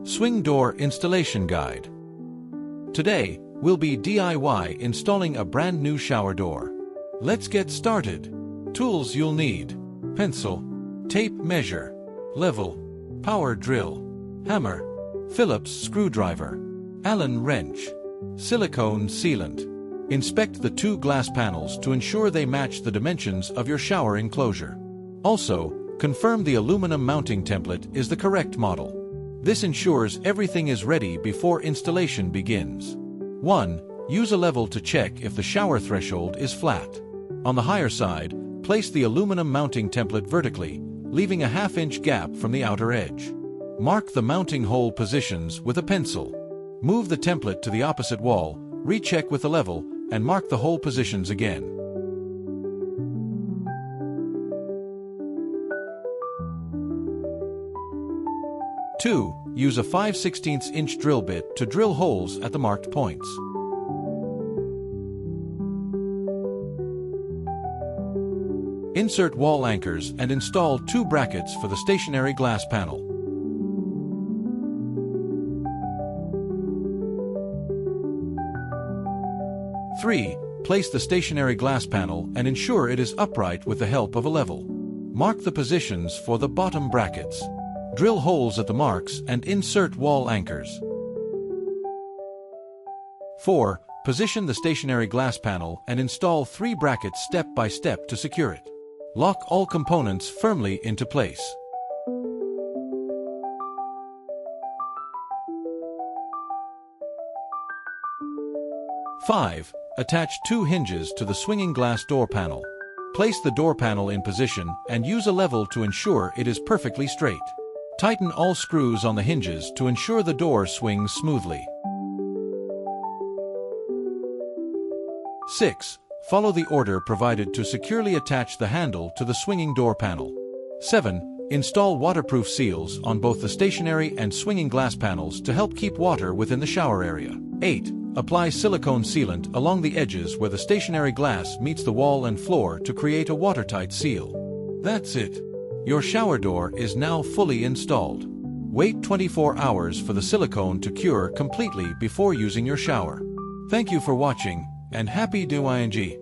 Swing Door Installation Guide. Today, we'll be DIY installing a brand new shower door. Let's get started. Tools you'll need: pencil, tape measure, level, power drill, hammer, Phillips screwdriver, Allen wrench, silicone sealant. Inspect the two glass panels to ensure they match the dimensions of your shower enclosure. Also, confirm the aluminum mounting template is the correct model. This ensures everything is ready before installation begins. 1. Use a level to check if the shower threshold is flat. On the higher side, place the aluminum mounting template vertically, leaving a half-inch gap from the outer edge. Mark the mounting hole positions with a pencil. Move the template to the opposite wall, recheck with the level, and mark the hole positions again. 2. Use a 5/16 inch drill bit to drill holes at the marked points. Insert wall anchors and install 2 brackets for the stationary glass panel. Three. Place the stationary glass panel and ensure it is upright with the help of a level. Mark the positions for the bottom brackets. Drill holes at the marks and insert wall anchors. 4. Position the stationary glass panel and install 3 brackets step by step to secure it. Lock all components firmly into place. 5. Attach 2 hinges to the swinging glass door panel. Place the door panel in position and use a level to ensure it is perfectly straight. Tighten all screws on the hinges to ensure the door swings smoothly. 6. Follow the order provided to securely attach the handle to the swinging door panel. 7. Install waterproof seals on both the stationary and swinging glass panels to help keep water within the shower area. 8. Apply silicone sealant along the edges where the stationary glass meets the wall and floor to create a watertight seal. That's it. Your shower door is now fully installed. Wait 24 hours for the silicone to cure completely before using your shower. Thank you for watching, and happy DIY!